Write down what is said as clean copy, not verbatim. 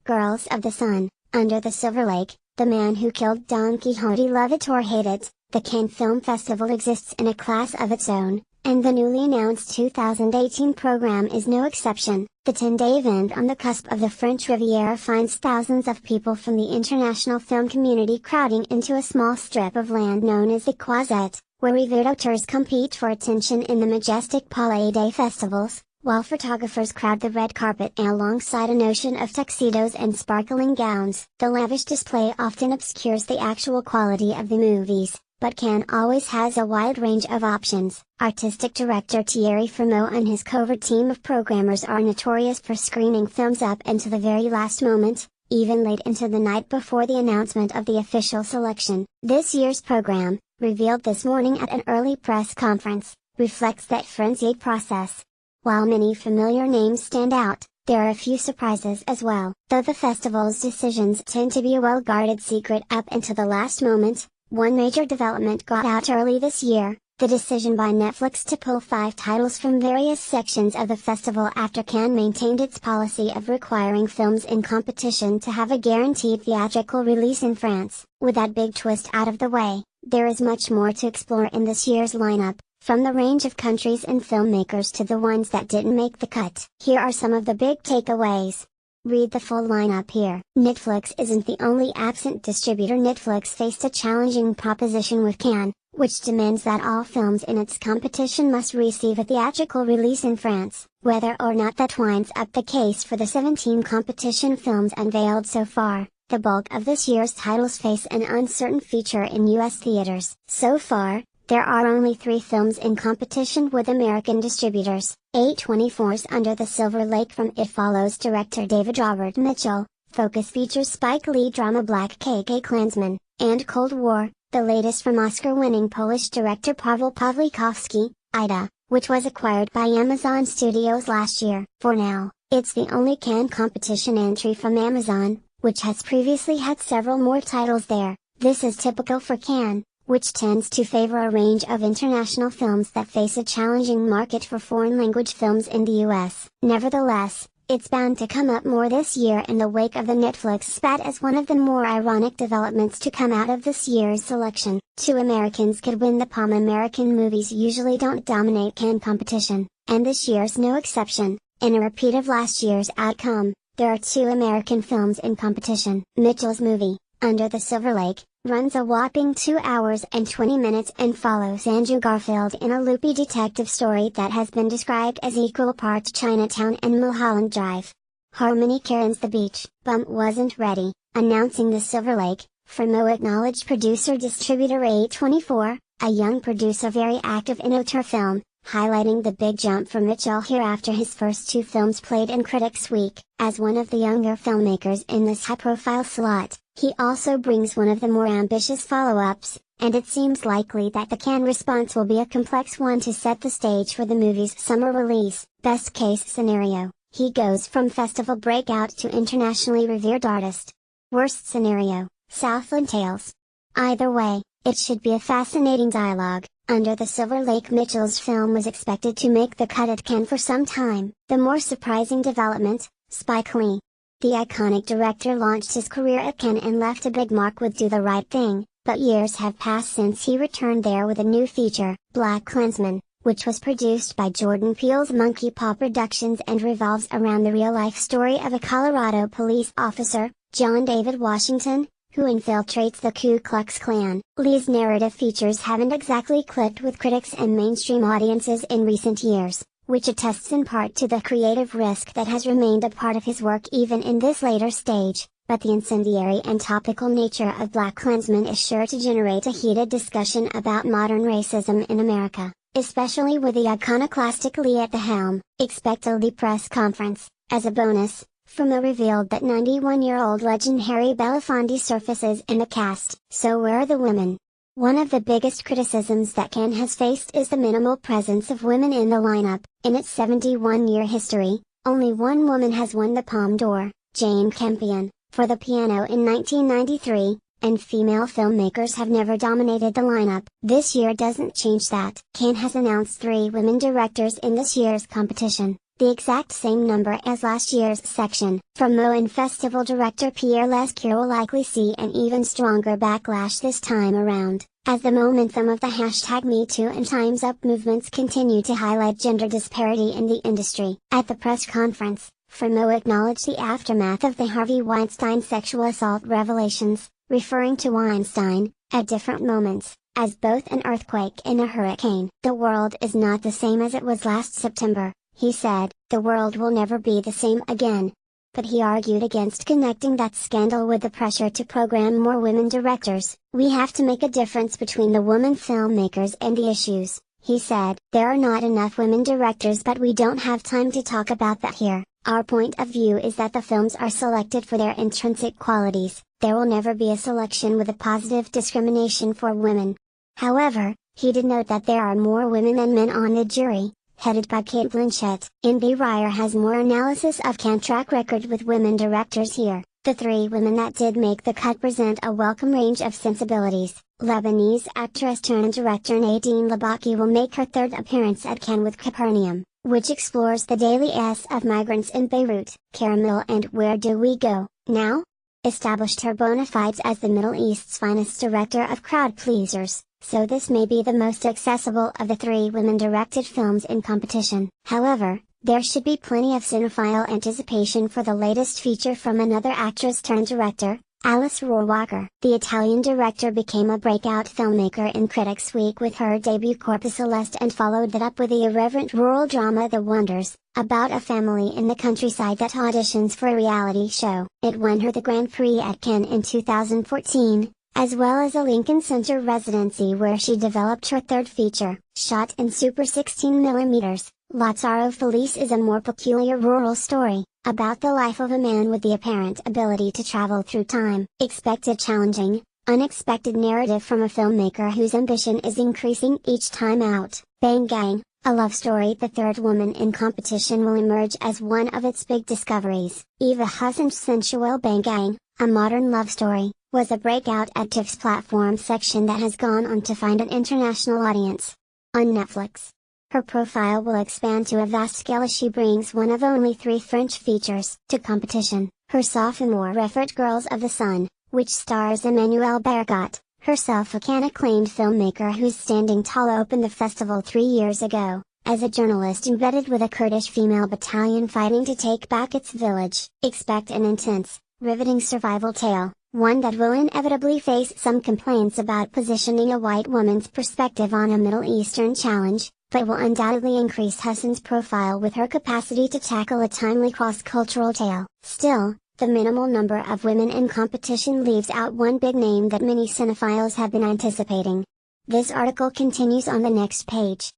Girls of the Sun, Under the Silver Lake, The Man Who Killed Don Quixote. Love it or hate it, the Cannes Film Festival exists in a class of its own, and the newly announced 2018 program is no exception. The 10-day event on the cusp of the French Riviera finds thousands of people from the international film community crowding into a small strip of land known as the Croisette, where revered auteurs compete for attention in the majestic Palais des Festivals, while photographers crowd the red carpet alongside an ocean of tuxedos and sparkling gowns. The lavish display often obscures the actual quality of the movies, but Cannes always has a wide range of options. Artistic director Thierry Frémaux and his covert team of programmers are notorious for screening films up until the very last moment, even late into the night before the announcement of the official selection. This year's program, revealed this morning at an early press conference, reflects that frenzied process. While many familiar names stand out, there are a few surprises as well. Though the festival's decisions tend to be a well-guarded secret up until the last moment, one major development got out early this year: the decision by Netflix to pull 5 titles from various sections of the festival after Cannes maintained its policy of requiring films in competition to have a guaranteed theatrical release in France. With that big twist out of the way, there is much more to explore in this year's lineup, from the range of countries and filmmakers to the ones that didn't make the cut. Here are some of the big takeaways. Read the full lineup here. Netflix isn't the only absent distributor. Netflix faced a challenging proposition with Cannes, which demands that all films in its competition must receive a theatrical release in France. Whether or not that winds up the case for the 17 competition films unveiled so far, the bulk of this year's titles face an uncertain future in US theaters. So far, there are only 3 films in competition with American distributors: A24's Under the Silver Lake from It Follows director David Robert Mitchell, Focus Features Spike Lee drama Black Klansman, and Cold War, the latest from Oscar-winning Polish director Paweł Pawlikowski, Ida, which was acquired by Amazon Studios last year. For now, it's the only Cannes competition entry from Amazon, which has previously had several more titles there. This is typical for Cannes, which tends to favor a range of international films that face a challenging market for foreign-language films in the US. Nevertheless, it's bound to come up more this year in the wake of the Netflix spat as one of the more ironic developments to come out of this year's selection. 2 Americans could win the Palm. American movies usually don't dominate Cannes competition, and this year's no exception. In a repeat of last year's outcome, there are 2 American films in competition. Mitchell's movie, Under the Silver Lake, runs a whopping 2 hours and 20 minutes and follows Andrew Garfield in a loopy detective story that has been described as equal parts Chinatown and Mulholland Drive. Harmony Korine's The Beach Bum wasn't ready, announcing the Silver Lake. Frémaux acknowledged producer-distributor A24, a young producer very active in auteur film, highlighting the big jump for Mitchell here after his first 2 films played in Critics' Week. As one of the younger filmmakers in this high-profile slot, he also brings one of the more ambitious follow-ups, and it seems likely that the Cannes response will be a complex one to set the stage for the movie's summer release. Best case scenario, he goes from festival breakout to internationally revered artist. Worst scenario, Southland Tales. Either way, it should be a fascinating dialogue. Under the Silver Lake. Mitchell's film was expected to make the cut at Cannes for some time. The more surprising development, Spike Lee. The iconic director launched his career at Cannes and left a big mark with Do the Right Thing, but years have passed since he returned there with a new feature, Black Klansman, which was produced by Jordan Peele's Monkey Paw Productions and revolves around the real-life story of a Colorado police officer, John David Washington, who infiltrates the Ku Klux Klan. Lee's narrative features haven't exactly clicked with critics and mainstream audiences in recent years, which attests in part to the creative risk that has remained a part of his work even in this later stage, but the incendiary and topical nature of Black Klansman is sure to generate a heated discussion about modern racism in America, especially with the iconoclastic Lee at the helm. Expect a Lee press conference. As a bonus, Frémaux revealed that 91-year-old legend Harry Belafonte surfaces in the cast. So where are the women? One of the biggest criticisms that Cannes has faced is the minimal presence of women in the lineup. In its 71-year history, only one woman has won the Palme d'Or, Jane Campion, for The Piano in 1993, and female filmmakers have never dominated the lineup. This year doesn't change that. Cannes has announced 3 women directors in this year's competition. the exact same number as last year's section. From Mo and festival director Pierre Lescure will likely see an even stronger backlash this time around, as the momentum of the hashtag #MeToo and Time's Up movements continue to highlight gender disparity in the industry. At the press conference, Mo acknowledged the aftermath of the Harvey Weinstein sexual assault revelations, referring to Weinstein, at different moments, as both an earthquake and a hurricane. "The world is not the same as it was last September," he said. "The world will never be the same again." But he argued against connecting that scandal with the pressure to program more women directors. "We have to make a difference between the women filmmakers and the issues," he said. "There are not enough women directors, but we don't have time to talk about that here. Our point of view is that the films are selected for their intrinsic qualities. There will never be a selection with a positive discrimination for women." However, he did note that there are more women than men on the jury, headed by Cate Blanchett. NB Ryer has more analysis of Cannes track record with women directors here. "The three women that did make the cut present a welcome range of sensibilities. Lebanese actress turned director Nadine Labaki will make her third appearance at Cannes with Capernaum, which explores the daily lives of migrants in Beirut. Caramel and Where Do We Go Now? Established her bona fides as the Middle East's finest director of crowd pleasers, so this may be the most accessible of the three women-directed films in competition. However, there should be plenty of cinephile anticipation for the latest feature from another actress-turned-director, Alice Rohrwacher. The Italian director became a breakout filmmaker in Critics' Week with her debut Corpo Celeste and followed that up with the irreverent rural drama The Wonders, about a family in the countryside that auditions for a reality show. It won her the Grand Prix at Cannes in 2014, as well as a Lincoln Center residency where she developed her third feature. Shot in Super 16mm, Lazzaro Felice is a more peculiar rural story, about the life of a man with the apparent ability to travel through time. Expect a challenging, unexpected narrative from a filmmaker whose ambition is increasing each time out. Bang Gang, a love story. The third woman in competition will emerge as one of its big discoveries. Eva Hussen's sensual Bang Gang, a modern love story, was a breakout at TIFF's platform section that has gone on to find an international audience. On Netflix, her profile will expand to a vast scale as she brings one of only 3 French features to competition. Her sophomore effort Girls of the Sun, which stars Emmanuelle Bergot, herself a Cannes-acclaimed filmmaker who's standing tall, opened the festival 3 years ago, as a journalist embedded with a Kurdish female battalion fighting to take back its village. Expect an intense, riveting survival tale, one that will inevitably face some complaints about positioning a white woman's perspective on a Middle Eastern challenge, but will undoubtedly increase Hussen's profile with her capacity to tackle a timely cross-cultural tale. Still, the minimal number of women in competition leaves out one big name that many cinephiles have been anticipating. This article continues on the next page.